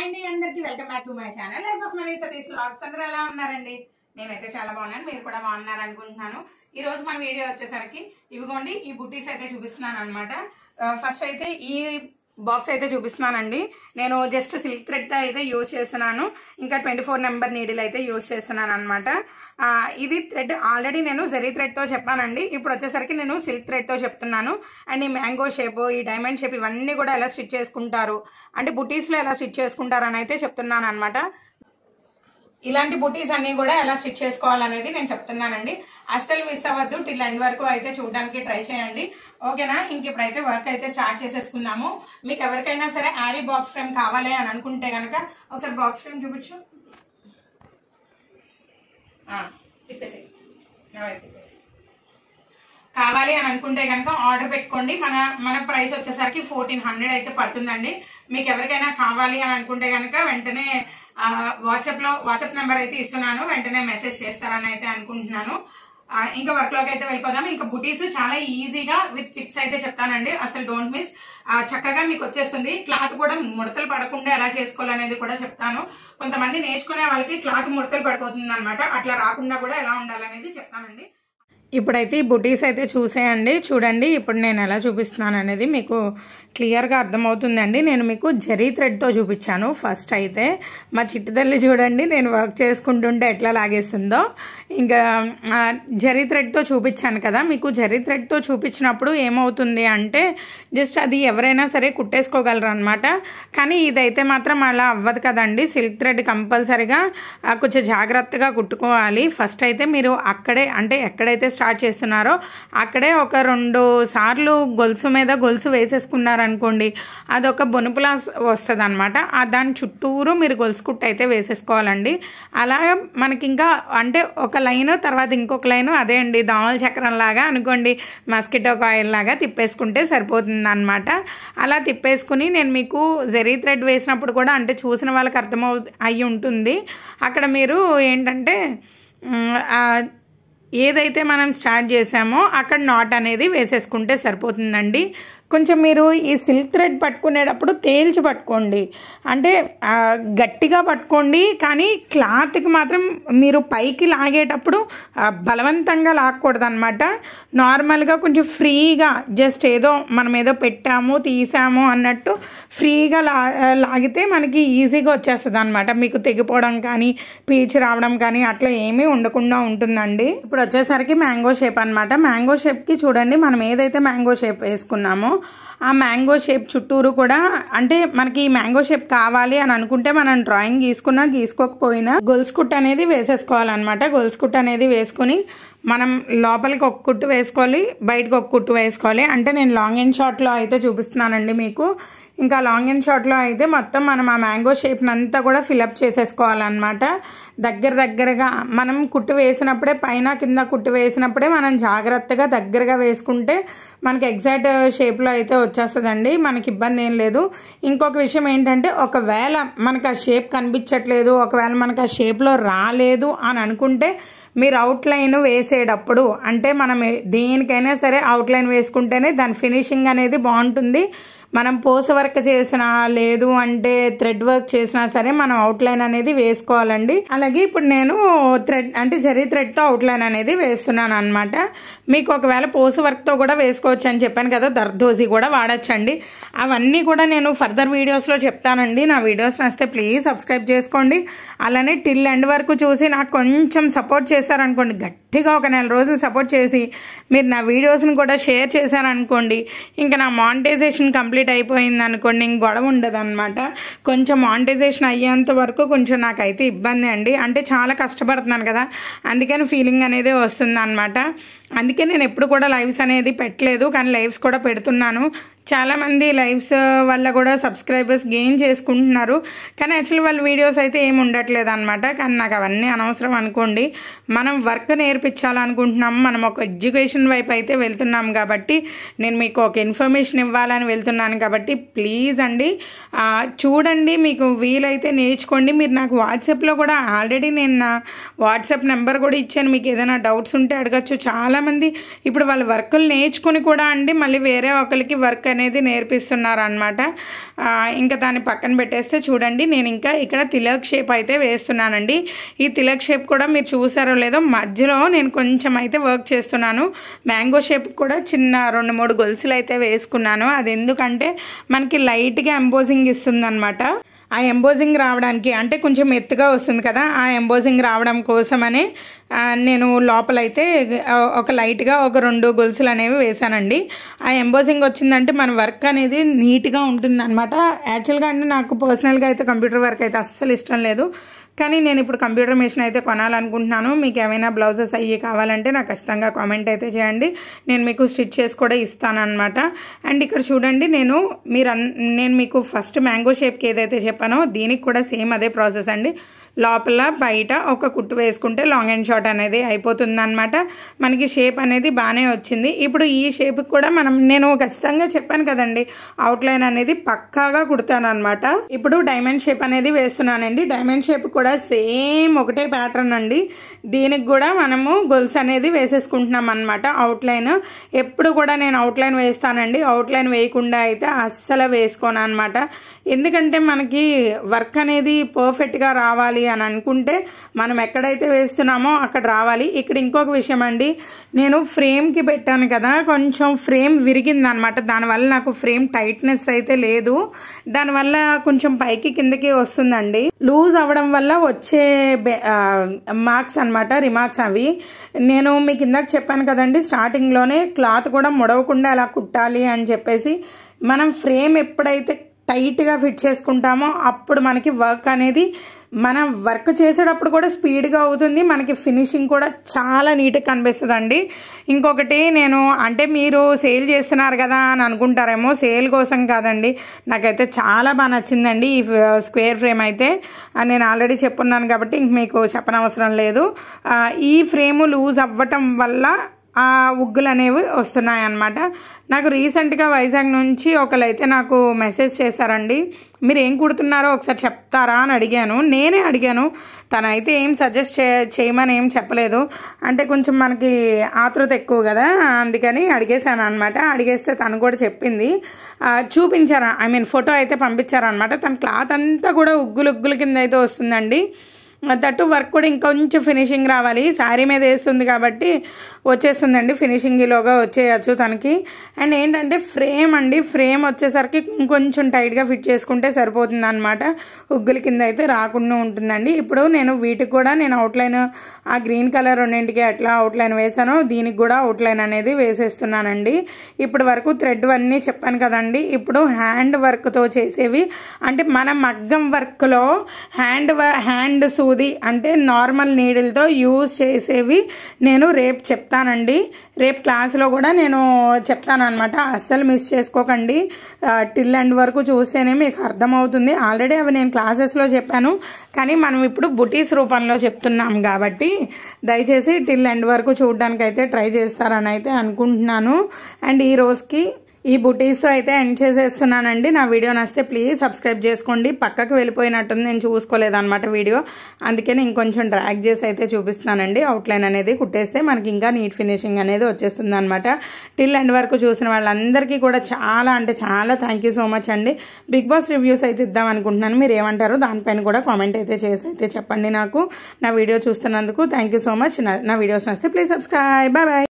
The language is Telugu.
హాయ్ అండి అందరికీ welcome back to my channel life of money Satish vlogs. అందరూ ఎలా ఉన్నారండి? నేనైతే చాలా బాగున్నాను, మీరు కూడా బాగున్నారు అనుకుంటున్నాను. ఈ రోజు మన వీడియో వచ్చేసరికి ఇవిగోండి ఈ బుట్టీస్ అయితే చూపిస్తున్నాను అనమాట. ఫస్ట్ అయితే ఈ బాక్స్ అయితే చూపిస్తున్నానండి. నేను జస్ట్ సిల్క్ థ్రెడ్ అయితే యూజ్ చేస్తున్నాను, ఇంకా 24 నెంబర్ నీడిల్ అయితే యూజ్ చేస్తున్నాను అనమాట. ఇది థ్రెడ్ ఆల్రెడీ నేను జరీ థ్రెడ్తో చెప్పానండి. ఇప్పుడు వచ్చేసరికి నేను సిల్క్ థ్రెడ్తో చెప్తున్నాను. అండ్ ఈ మ్యాంగో షేప్, ఈ డైమండ్ షేప్ ఇవన్నీ కూడా ఎలా స్టిచ్ చేసుకుంటారు అంటే బుటీస్లో ఎలా స్టిచ్ చేసుకుంటారు అని అయితే చెప్తున్నాను అనమాట. ఇలాంటి బుటీస్ అన్ని కూడా ఎలా స్టిచ్ చేసుకోవాలనేది నేను చెప్తున్నానండి. అస్సలు మిస్ అవ్వద్దు, టిల్ ఎండ్ వరకు అయితే చూడడానికి ట్రై చేయండి, ఓకేనా? ఇంక ఇప్పుడైతే వర్క్ అయితే స్టార్ట్ చేసేసుకుందాము. మీకు ఎవరికైనా సరే ఆరీ బాక్స్ ఫ్రేమ్ కావాలి అని అనుకుంటే కనుక ఒకసారి బాక్స్ ఫ్రేమ్ చూపించు, తిప్పేసి కావాలి అని అనుకుంటే కనుక ఆర్డర్ పెట్టుకోండి. మన ప్రైస్ వచ్చేసరికి 1400 అయితే పడుతుందండి. మీకు ఎవరికైనా కావాలి అని అనుకుంటే కనుక వెంటనే వాట్సాప్ నెంబర్ అయితే ఇస్తున్నాను, వెంటనే మెసేజ్ చేస్తారని అయితే అనుకుంటున్నాను. ఇంకా వర్క్ లోకి అయితే వెళ్ళిపోదాం. ఇంకా బుటీస్ చాలా ఈజీగా విత్ టిప్స్ అయితే చెప్తానండి, అసలు డోంట్ మిస్. చక్కగా మీకు వచ్చేస్తుంది. క్లాత్ కూడా ముడతలు పడకుండా ఎలా చేసుకోవాలనేది కూడా చెప్తాను. కొంతమంది నేర్చుకునే వాళ్ళకి క్లాత్ ముడతలు పడిపోతుంది అనమాట, అట్లా రాకుండా కూడా ఎలా ఉండాలనేది చెప్తానండి. ఇప్పుడైతే ఈ బుటీస్ అయితే చూసేయండి, చూడండి ఇప్పుడు నేను ఎలా చూపిస్తున్నాను అనేది మీకు క్లియర్గా అర్థమవుతుందండి. నేను మీకు జరీ థ్రెడ్తో చూపించాను ఫస్ట్ అయితే. మా చిట్టి తల్లి చూడండి నేను వర్క్ చేసుకుంటుంటే ఎట్లా లాగేస్తుందో. ఇంకా జరీ థ్రెడ్తో చూపించాను కదా, మీకు జరీ థ్రెడ్తో చూపించినప్పుడు ఏమవుతుంది అంటే జస్ట్ అది ఎవరైనా సరే కుట్టేసుకోగలరు అనమాట. కానీ ఇదైతే మాత్రం అలా అవ్వదు కదండి. సిల్క్ థ్రెడ్ కంపల్సరిగా కొంచెం జాగ్రత్తగా కుట్టుకోవాలి. ఫస్ట్ అయితే మీరు అక్కడే అంటే ఎక్కడైతే స్టార్ట్ చేస్తున్నారో అక్కడే ఒక 2 సార్లు గొలుసు మీద గొలుసు వేసేసుకున్నారనుకోండి, అదొక బొనుపులా వస్తుంది అనమాట. దాని చుట్టూరు మీరు గొలుసు కుట్టు అయితే వేసేసుకోవాలండి. అలాగే మనకి ఇంకా అంటే ఒక లైన్ తర్వాత ఇంకొక లైన్, అదే అండి దామల చక్రం లాగా అనుకోండి, మస్కిటో కాయిల్ లాగా తిప్పేసుకుంటే సరిపోతుంది అనమాట. అలా తిప్పేసుకుని నేను మీకు జరీ థ్రెడ్ వేసినప్పుడు కూడా అంటే చూసిన వాళ్ళకి అయ్యి ఉంటుంది. అక్కడ మీరు ఏంటంటే ఏదైతే మనం స్టార్ట్ చేసామో అక్కడ నాట్ అనేది వేసేసుకుంటే సరిపోతుందండి. కొంచెం మీరు ఈ సిల్క్ థ్రెడ్ పట్టుకునేటప్పుడు తేల్చి పట్టుకోండి, అంటే గట్టిగా పట్టుకోండి. కానీ క్లాత్కి మాత్రం మీరు పైకి లాగేటప్పుడు బలవంతంగా లాగకూడదు అనమాట. నార్మల్గా కొంచెం ఫ్రీగా జస్ట్ ఏదో మనం ఏదో పెట్టాము తీసాము అన్నట్టు ఫ్రీగా లాగితే మనకి ఈజీగా వచ్చేస్తుంది అనమాట. మీకు తెగిపోవడం కానీ పీచు రావడం కానీ అట్లా ఏమీ ఉండకుండా ఉంటుందండి. ఇప్పుడు వచ్చేసరికి మ్యాంగో షేప్ అనమాట. మ్యాంగో షేప్కి చూడండి మనం ఏదైతే మ్యాంగో షేప్ వేసుకున్నామో ఆ మ్యాంగో షేప్ చుట్టూరు కూడా అంటే మనకి మ్యాంగో షేప్ కావాలి అని అనుకుంటే మనం డ్రాయింగ్ గీసుకోకపోయినా గొలుసు కుట్టు అనేది వేసేసుకోవాలన్నమాట. గొలుసు కుట్టు అనేది వేసుకుని మనం లోపలికి ఒక కుట్టు వేసుకోవాలి, బయటకు ఒక కుట్టు వేసుకోవాలి. అంటే నేను లాంగ్ అండ్ షార్ట్లో అయితే చూపిస్తున్నానండి మీకు. ఇంకా లాంగ్ అండ్ షార్ట్లో అయితే మొత్తం మనం ఆ మ్యాంగో షేప్ని అంతా కూడా ఫిలప్ చేసేసుకోవాలన్నమాట. దగ్గరగా మనం కుట్టు వేసినప్పుడే పైన కింద కుట్టు వేసినప్పుడే మనం జాగ్రత్తగా దగ్గరగా వేసుకుంటే మనకి ఎగ్జాక్ట్ షేప్లో అయితే వచ్చేస్తుందండి, మనకి ఇబ్బంది ఏం లేదు. ఇంకొక విషయం ఏంటంటే ఒకవేళ మనకు ఆ షేప్ కనిపించట్లేదు, ఒకవేళ మనకు ఆ షేప్లో రాలేదు అని అనుకుంటే మీరు అవుట్లైన్ వేసేటప్పుడు అంటే మనం దేనికైనా సరే అవుట్లైన్ వేసుకుంటేనే దాని ఫినిషింగ్ అనేది బాగుంటుంది. మనం పోస్ వర్క్ చేసినా లేదు అంటే థ్రెడ్ వర్క్ చేసినా సరే మనం అవుట్లైన్ అనేది వేసుకోవాలండి. అలాగే ఇప్పుడు నేను థ్రెడ్ అంటే జరీ థ్రెడ్తో అవుట్లైన్ అనేది వేస్తున్నాను అనమాట. మీకు ఒకవేళ పోస్ వర్క్తో కూడా వేసుకోవచ్చు అని చెప్పాను కదా, దర్దోజీ కూడా వాడచ్చండి. అవన్నీ కూడా నేను ఫర్దర్ వీడియోస్లో చెప్తానండి. నా వీడియోస్ నచ్చితే ప్లీజ్ సబ్స్క్రైబ్ చేసుకోండి. అలానే టిల్ ఎండ్ వరకు చూసి నాకు కొంచెం సపోర్ట్ చేశారనుకోండి, గట్టిగా ఒక 4 రోజులు సపోర్ట్ చేసి మీరు నా వీడియోస్ని కూడా షేర్ చేశారనుకోండి, ఇంకా నా మానిటైజేషన్ కంప్లీట్ అయిపోయింది అనుకోండి, ఇంక గొడవ ఉండదు అనమాట. కొంచెం మానిటైజేషన్ అయ్యేంత వరకు కొంచెం నాకైతే ఇబ్బంది అండి, అంటే చాలా కష్టపడుతున్నాను కదా, అందుకని ఫీలింగ్ అనేది వస్తుంది అనమాట. అందుకే నేను ఎప్పుడు కూడా లైవ్స్ అనేది పెట్టలేదు, కానీ లైవ్స్ కూడా పెడుతున్నాను. చాలామంది లైవ్స్ వల్ల కూడా సబ్స్క్రైబర్స్ గెయిన్ చేసుకుంటున్నారు, కానీ యాక్చువల్లీ వాళ్ళ వీడియోస్ అయితే ఏమి ఉండట్లేదు అనమాట. కానీ నాకు అవన్నీ అనవసరం అనుకోండి. మనం వర్క్ నేర్పించాలనుకుంటున్నాము, మనం ఒక ఎడ్యుకేషన్ వైపు అయితే వెళ్తున్నాం కాబట్టి నేను మీకు ఒక ఇన్ఫర్మేషన్ ఇవ్వాలని వెళ్తున్నాను కాబట్టి ప్లీజ్ అండి చూడండి, మీకు వీలైతే నేర్చుకోండి. మీరు నాకు వాట్సాప్లో కూడా ఆల్రెడీ నేను నా వాట్సాప్ నెంబర్ కూడా ఇచ్చాను, మీకు ఏదైనా డౌట్స్ ఉంటే అడగచ్చు. చాలా చాలామంది ఇప్పుడు వాళ్ళ వర్కులు నేర్చుకుని కూడా అండి మళ్ళీ వేరే ఒకరికి వర్క్ అనేది నేర్పిస్తున్నారు అనమాట. ఇంకా దాన్ని పక్కన పెట్టేస్తే చూడండి, నేను ఇంకా ఇక్కడ తిలక్ షేప్ అయితే వేస్తున్నానండి. ఈ తిలక్ షేప్ కూడా మీరు చూసారో లేదో మధ్యలో నేను కొంచెం అయితే వర్క్ చేస్తున్నాను. మ్యాంగో షేప్ కూడా చిన్న 2-3 గొలుసులు అయితే వేసుకున్నాను. అది ఎందుకంటే మనకి లైట్గా ఎంబోజింగ్ ఇస్తుంది అనమాట. ఆ ఎంబోజింగ్ రావడానికి అంటే కొంచెం ఎత్తుగా వస్తుంది కదా, ఆ ఎంబోజింగ్ రావడం కోసమనే నేను లోపలైతే ఒక లైట్గా ఒక 2 గొలుసులు అనేవి వేసానండి. ఆ ఎంబోజింగ్ వచ్చిందంటే మన వర్క్ అనేది నీట్గా ఉంటుంది అనమాట. యాక్చువల్గా అంటే నాకు పర్సనల్గా అయితే కంప్యూటర్ వర్క్ అయితే అస్సలు ఇష్టం లేదు, కానీ నేను ఇప్పుడు కంప్యూటర్ మిషన్ అయితే కొనాలనుకుంటున్నాను. మీకు ఏమైనా బ్లౌజెస్ అయ్యి కావాలంటే నాకు ఖచ్చితంగా కామెంట్ అయితే చేయండి, నేను మీకు స్టిచ్ చేసి కూడా ఇస్తానన్నమాట. అండ్ ఇక్కడ చూడండి, నేను మీకు ఫస్ట్ మ్యాంగో షేప్కి ఏదైతే చెప్పానో దీనికి కూడా సేమ్ అదే ప్రాసెస్ అండి. లోపల బయట ఒక కుట్టు వేసుకుంటే లాంగ్ అండ్ షార్ట్ అనేది అయిపోతుంది అనమాట. మనకి షేప్ అనేది బాగానే వచ్చింది. ఇప్పుడు ఈ షేప్కి కూడా నేను ఖచ్చితంగా చెప్పాను కదండి, అవుట్లైన్ అనేది పక్కాగా కుడతాను అనమాట. ఇప్పుడు డైమండ్ షేప్ అనేది వేస్తున్నానండి. డైమండ్ షేప్ కూడా సేమ్ ఒకటే ప్యాటర్న్ అండి. దీనికి కూడా మనము గొలుసు అనేది వేసేసుకుంటున్నాం అనమాట. అవుట్లైన్ ఎప్పుడు కూడా నేను అవుట్లైన్ వేస్తానండి, అవుట్లైన్ వేయకుండా అయితే అస్సలు వేసుకోను అనమాట. ఎందుకంటే మనకి వర్క్ అనేది పర్ఫెక్ట్గా రావాలి అని అనుకుంటే మనం ఎక్కడైతే వేస్తున్నామో అక్కడ రావాలి. ఇక్కడ ఇంకొక విషయం అండి, నేను ఫ్రేమ్కి పెట్టాను కదా, కొంచెం ఫ్రేమ్ విరిగింది అనమాట. దానివల్ల నాకు ఫ్రేమ్ టైట్నెస్ అయితే లేదు, దానివల్ల కొంచెం పైకి కిందకి వస్తుందండి. లూజ్ అవ్వడం వల్ల వచ్చే మార్క్స్ అనమాట, రిమార్క్స్ అవి. నేను మీకు ఇందాక చెప్పాను కదండి స్టార్టింగ్లోనే, క్లాత్ కూడా ముడవకుండా ఎలా కుట్టాలి అని చెప్పేసి. మనం ఫ్రేమ్ ఎప్పుడైతే టైట్గా ఫిట్ చేసుకుంటామో అప్పుడు మనకి వర్క్ అనేది మనం వర్క్ చేసేటప్పుడు కూడా స్పీడ్గా అవుతుంది, మనకి ఫినిషింగ్ కూడా చాలా నీట్గా కనిపిస్తుంది అండి. ఇంకొకటి నేను అంటే మీరు సేల్ చేస్తున్నారు కదా అని అనుకుంటారేమో, సేల్ కోసం కాదండి, నాకైతే చాలా బాగా నచ్చిందండి ఈ స్క్వేర్ ఫ్రేమ్ అయితే. నేను ఆల్రెడీ చెప్పున్నాను కాబట్టి ఇంక మీకు చెప్పనవసరం లేదు. ఈ ఫ్రేము లూజ్ అవ్వటం వల్ల ఆ ఉగ్గులు అనేవి వస్తున్నాయి అన్నమాట. నాకు రీసెంట్గా వైజాగ్ నుంచి ఒకరైతే నాకు మెసేజ్ చేశారండి, మీరు ఏం కుడుతున్నారో ఒకసారి చెప్తారా అని అడిగాను. నేనే అడిగాను, తనైతే ఏం సజెస్ట్ చేయమని ఏం చెప్పలేదు. అంటే కొంచెం మనకి ఆతృత ఎక్కువ కదా, అందుకని అడిగేశాను అనమాట. అడిగేస్తే తను కూడా చెప్పింది, చూపించారు, ఫోటో అయితే పంపించారనమాట. తన క్లాత్ అంతా కూడా ఉగ్గులు కింద అయితే వస్తుందండి. దట్టు వర్క్ కూడా ఇంకొంచెం ఫినిషింగ్ రావాలి. శారీ మీద వేస్తుంది కాబట్టి వచ్చేస్తుందండి, ఫినిషింగ్లోగా వచ్చేయచ్చు తనకి. అండ్ ఏంటంటే ఫ్రేమ్ అండి, ఫ్రేమ్ వచ్చేసరికి ఇంకొంచెం టైట్గా ఫిట్ చేసుకుంటే సరిపోతుంది అనమాట, ఉగ్గుల కింద అయితే రాకుండా ఉంటుందండి. ఇప్పుడు నేను వీటికి కూడా నేను అవుట్లైన్ ఆ గ్రీన్ కలర్ రెండింటికి ఎట్లా అవుట్లైన్ వేసానో దీనికి కూడా అవుట్లైన్ అనేది వేసేస్తున్నానండి. ఇప్పుడు వరకు థ్రెడ్ అన్నీ చెప్పాను కదండి. ఇప్పుడు హ్యాండ్ వర్క్తో చేసేవి అంటే మన మగ్గం వర్క్లో హ్యాండ్ సూది అంటే నార్మల్ నీడిల్తో యూజ్ చేసేవి నేను రేపు చెప్తానండి. రేపు క్లాస్లో కూడా నేను చెప్తాను అనమాట, అస్సలు మిస్ చేసుకోకండి. టిల్ ఎండ్ వరకు చూస్తేనే మీకు అర్థమవుతుంది. ఆల్రెడీ అవి నేను క్లాసెస్లో చెప్పాను, కానీ మనం ఇప్పుడు బుటీస్ రూపంలో చెప్తున్నాం కాబట్టి దయచేసి టిల్ ఎండ్ వరకు చూడడానికి అయితే ట్రై చేస్తారని అయితే అనుకుంటున్నాను. అండ్ ఈ రోజుకి ఈ బుటీస్తో అయితే ఎండ్ చేసేస్తున్నానండి. నా వీడియో నచ్చితే ప్లీజ్ సబ్స్క్రైబ్ చేసుకోండి. పక్కకు వెళ్ళిపోయినట్టుంది, నేను చూసుకోలేదన్నమాట వీడియో, అందుకని ఇంకొంచెం డ్రాగ్ చేసి అయితే చూపిస్తానండి. అవుట్లైన్ అనేది కుట్టేస్తే మనకి ఇంకా నీట్ ఫినిషింగ్ అనేది వచ్చేస్తుంది అనమాట. టిల్ ఎండ్ వరకు చూసిన వాళ్ళందరికీ కూడా చాలా అంటే చాలా థ్యాంక్ యూ సో మచ్ అండి. బిగ్ బాస్ రివ్యూస్ అయితే ఇద్దాం అనుకుంటున్నాను, మీరు ఏమంటారో దానిపైన కూడా కామెంట్ అయితే చేసి అయితే చెప్పండి నాకు. నా వీడియో చూస్తున్నందుకు థ్యాంక్ యూ సో మచ్. నా వీడియోస్ నచ్చితే ప్లీజ్ సబ్స్క్రైబ్. Bye bye.